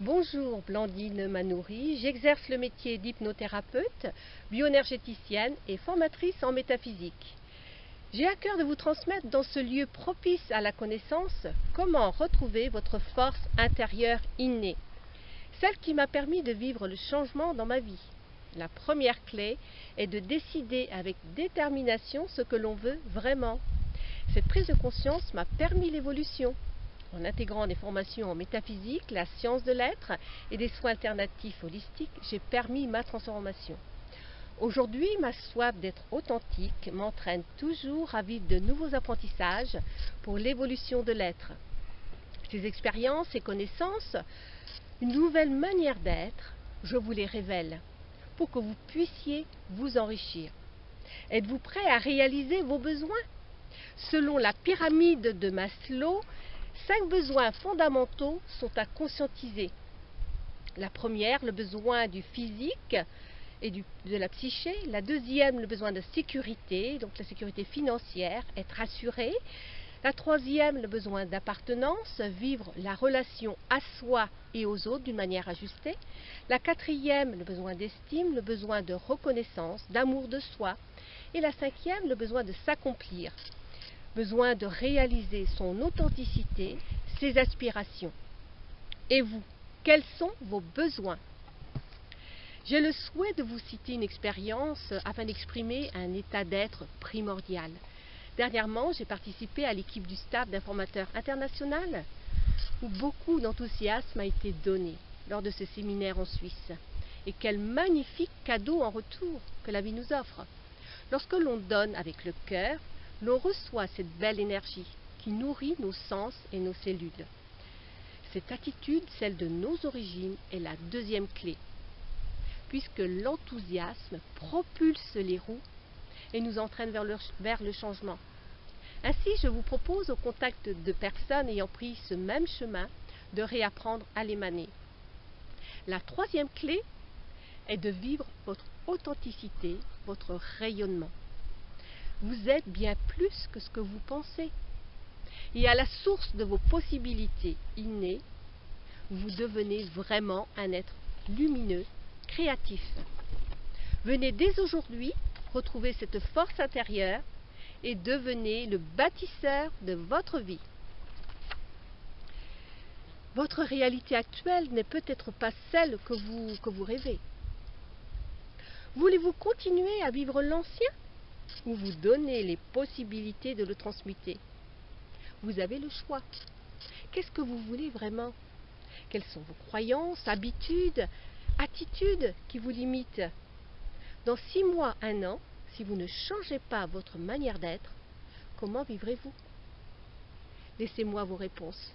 Bonjour, Blandine Manoury, j'exerce le métier d'hypnothérapeute, bioénergéticienne et formatrice en métaphysique. J'ai à cœur de vous transmettre dans ce lieu propice à la connaissance comment retrouver votre force intérieure innée, celle qui m'a permis de vivre le changement dans ma vie. La première clé est de décider avec détermination ce que l'on veut vraiment. Cette prise de conscience m'a permis l'évolution. En intégrant des formations en métaphysique, la science de l'être et des soins alternatifs holistiques, j'ai permis ma transformation. Aujourd'hui, ma soif d'être authentique m'entraîne toujours à vivre de nouveaux apprentissages pour l'évolution de l'être. Ces expériences et connaissances, une nouvelle manière d'être, je vous les révèle pour que vous puissiez vous enrichir. Êtes-vous prêt à réaliser vos besoins? Selon la pyramide de Maslow, 5 besoins fondamentaux sont à conscientiser. La première, le besoin du physique et de la psyché. La deuxième, le besoin de sécurité, donc la sécurité financière, être assuré. La troisième, le besoin d'appartenance, vivre la relation à soi et aux autres d'une manière ajustée. La quatrième, le besoin d'estime, le besoin de reconnaissance, d'amour de soi. Et la cinquième, le besoin de s'accomplir. Besoin de réaliser son authenticité, ses aspirations. Et vous, quels sont vos besoins? J'ai le souhait de vous citer une expérience afin d'exprimer un état d'être primordial. Dernièrement, j'ai participé à l'équipe du staff d'informateur international où beaucoup d'enthousiasme a été donné lors de ce séminaire en Suisse. Et quel magnifique cadeau en retour que la vie nous offre. Lorsque l'on donne avec le cœur, l'on reçoit cette belle énergie qui nourrit nos sens et nos cellules. Cette attitude, celle de nos origines, est la deuxième clé, puisque l'enthousiasme propulse les roues et nous entraîne vers le changement. Ainsi, je vous propose, au contact de personnes ayant pris ce même chemin, de réapprendre à l'émaner. La troisième clé est de vivre votre authenticité, votre rayonnement. Vous êtes bien plus que ce que vous pensez. Et à la source de vos possibilités innées, vous devenez vraiment un être lumineux, créatif. Venez dès aujourd'hui retrouver cette force intérieure et devenez le bâtisseur de votre vie. Votre réalité actuelle n'est peut-être pas celle que vous rêvez. Voulez-vous continuer à vivre l'ancien ou vous donnez les possibilités de le transmuter? Vous avez le choix. Qu'est-ce que vous voulez vraiment? Quelles sont vos croyances, habitudes, attitudes qui vous limitent? Dans 6 mois, 1 an, si vous ne changez pas votre manière d'être, comment vivrez-vous? Laissez-moi vos réponses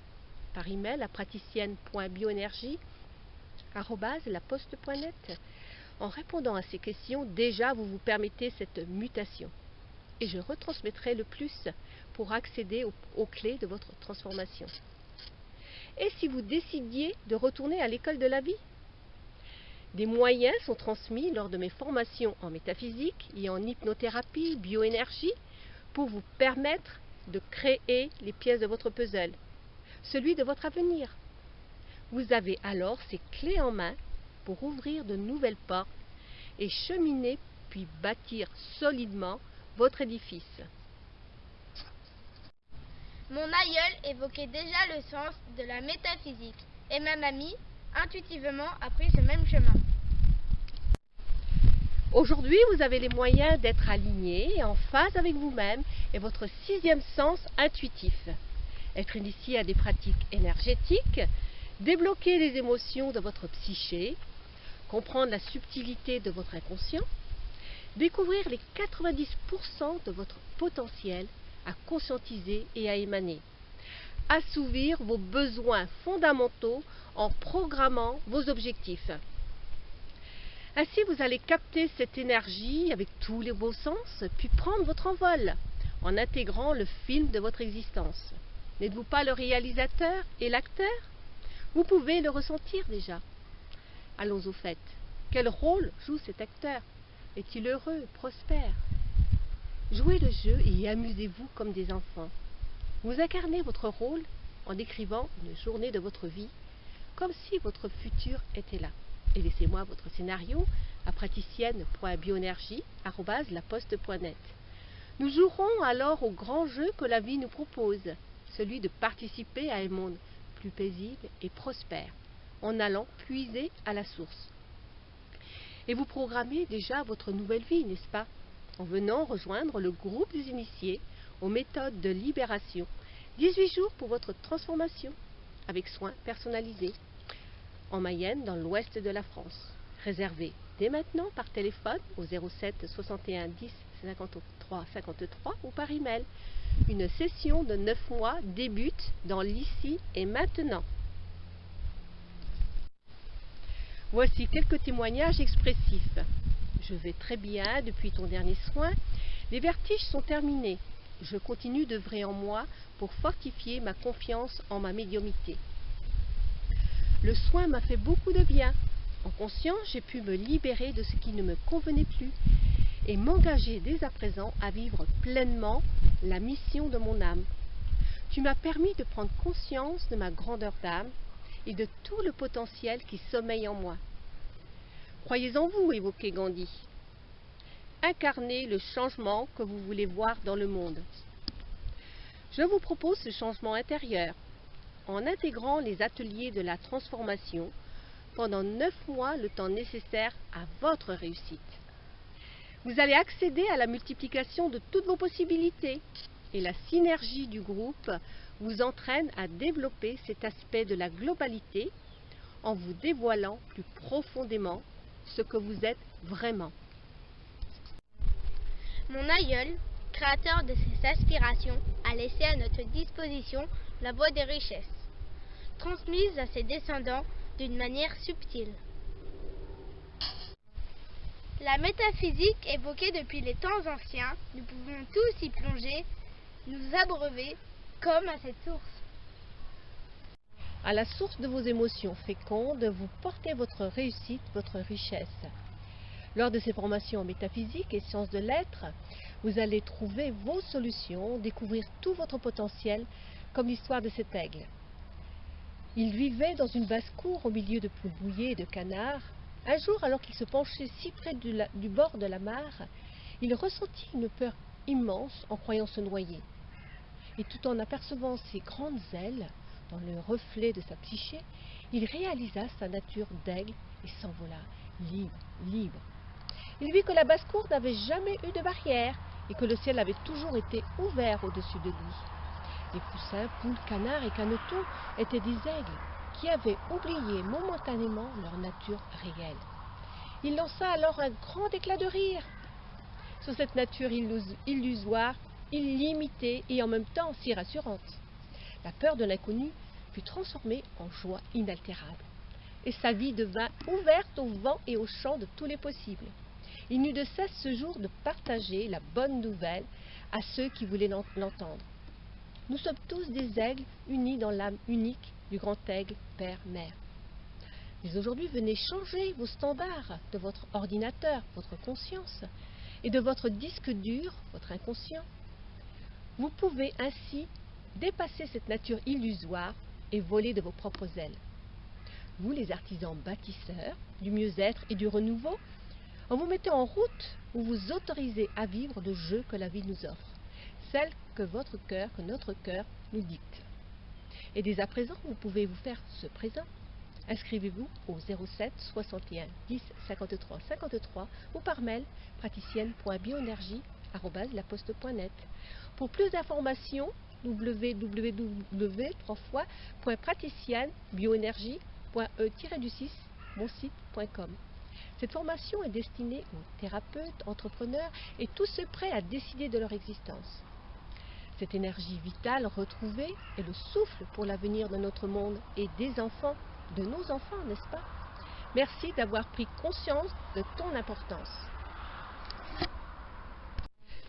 par email à praticienne.bioénergie@laposte.net. En répondant à ces questions, déjà vous vous permettez cette mutation. Et je retransmettrai le plus pour accéder aux clés de votre transformation. Et si vous décidiez de retourner à l'école de la vie? Des moyens sont transmis lors de mes formations en métaphysique et en hypnothérapie, bioénergie, pour vous permettre de créer les pièces de votre puzzle, celui de votre avenir. Vous avez alors ces clés en main pour ouvrir de nouvelles portes et cheminer puis bâtir solidement votre édifice. Mon aïeul évoquait déjà le sens de la métaphysique et ma mamie, intuitivement, a pris ce même chemin. Aujourd'hui, vous avez les moyens d'être aligné, en phase avec vous-même et votre 6e sens intuitif. Être initié à des pratiques énergétiques, débloquer les émotions de votre psyché, comprendre la subtilité de votre inconscient, découvrir les 90% de votre potentiel à conscientiser et à émaner. Assouvir vos besoins fondamentaux en programmant vos objectifs. Ainsi, vous allez capter cette énergie avec tous les beaux sens, puis prendre votre envol en intégrant le film de votre existence. N'êtes-vous pas le réalisateur et l'acteur? Vous pouvez le ressentir déjà. Allons au fait. Quel rôle joue cet acteur? Est-il heureux, prospère? Jouez le jeu et amusez-vous comme des enfants. Vous incarnez votre rôle en décrivant une journée de votre vie comme si votre futur était là. Et laissez-moi votre scénario à praticienne.bioénergie@laposte.net. Nous jouerons alors au grand jeu que la vie nous propose, celui de participer à un monde plus paisible et prospère, en allant puiser à la source. Et vous programmez déjà votre nouvelle vie, n'est-ce pas? En venant rejoindre le groupe des initiés aux méthodes de libération, 18 jours pour votre transformation, avec soins personnalisés, en Mayenne, dans l'ouest de la France. Réservez dès maintenant par téléphone au 07 61 10 53 53 ou par email. Une session de 9 mois débute dans l'ici et maintenant. Voici quelques témoignages expressifs. Je vais très bien depuis ton dernier soin. Les vertiges sont terminés. Je continue d'œuvrer en moi pour fortifier ma confiance en ma médiumnité. Le soin m'a fait beaucoup de bien. En conscience, j'ai pu me libérer de ce qui ne me convenait plus et m'engager dès à présent à vivre pleinement la mission de mon âme. Tu m'as permis de prendre conscience de ma grandeur d'âme et de tout le potentiel qui sommeille en moi. Croyez en vous, évoquait Gandhi. Incarnez le changement que vous voulez voir dans le monde. Je vous propose ce changement intérieur en intégrant les ateliers de la transformation pendant 9 mois, le temps nécessaire à votre réussite. Vous allez accéder à la multiplication de toutes vos possibilités et la synergie du groupe vous entraîne à développer cet aspect de la globalité en vous dévoilant plus profondément ce que vous êtes vraiment. Mon aïeul, créateur de ces aspirations, a laissé à notre disposition la voie des richesses, transmise à ses descendants d'une manière subtile. La métaphysique évoquée depuis les temps anciens, nous pouvons tous y plonger, nous abreuver comme à cette source. À la source de vos émotions fécondes, vous portez votre réussite, votre richesse. Lors de ces formations en métaphysique et sciences de l'être, vous allez trouver vos solutions, découvrir tout votre potentiel, comme l'histoire de cet aigle. Il vivait dans une basse-cour au milieu de poules bouillées et de canards. Un jour, alors qu'il se penchait si près du bord de la mare, il ressentit une peur immense en croyant se noyer. Et tout en apercevant ses grandes ailes, dans le reflet de sa psyché, il réalisa sa nature d'aigle et s'envola, libre. Il vit que la basse-cour n'avait jamais eu de barrière et que le ciel avait toujours été ouvert au-dessus de lui. Les poussins, poules, canards et canetons étaient des aigles qui avaient oublié momentanément leur nature réelle. Il lança alors un grand éclat de rire sur cette nature illusoire, illimitée et en même temps si rassurante. La peur de l'inconnu fut transformée en joie inaltérable, et sa vie devint ouverte au vent et au chant de tous les possibles. Il n'eut de cesse ce jour de partager la bonne nouvelle à ceux qui voulaient l'entendre. Nous sommes tous des aigles unis dans l'âme unique du grand aigle Père-Mère. Mais aujourd'hui, venez changer vos standards de votre ordinateur, votre conscience, et de votre disque dur, votre inconscient. Vous pouvez ainsi dépasser cette nature illusoire et voler de vos propres ailes. Vous, les artisans bâtisseurs du mieux-être et du renouveau, en vous mettant en route, vous vous autorisez à vivre le jeu que la vie nous offre, celle que notre cœur nous dicte. Et dès à présent, vous pouvez vous faire ce présent. Inscrivez-vous au 07 61 10 53 53 ou par mail praticienne.bioénergie@laposte.net. Pour plus d'informations, www.praticienne-bioénergie.e-6monsite.com. Cette formation est destinée aux thérapeutes, entrepreneurs et tous ceux prêts à décider de leur existence. Cette énergie vitale retrouvée est le souffle pour l'avenir de notre monde et des enfants, de nos enfants, n'est-ce pas? Merci d'avoir pris conscience de ton importance.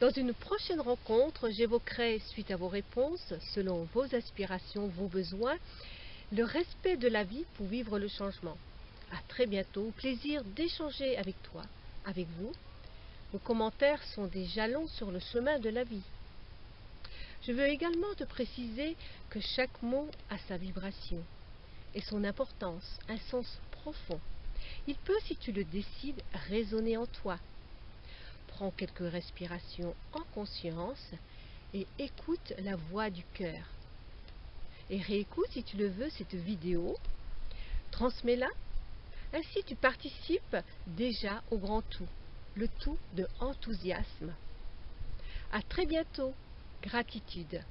Dans une prochaine rencontre, j'évoquerai, suite à vos réponses, selon vos aspirations, vos besoins, le respect de la vie pour vivre le changement. À très bientôt, plaisir d'échanger avec toi, avec vous. Vos commentaires sont des jalons sur le chemin de la vie. Je veux également te préciser que chaque mot a sa vibration et son importance, un sens profond. Il peut, si tu le décides, résonner en toi. Prends quelques respirations en conscience et écoute la voix du cœur. Et réécoute, si tu le veux, cette vidéo. Transmets-la. Ainsi, tu participes déjà au grand tout, le tout de enthousiasme. À très bientôt. Gratitude.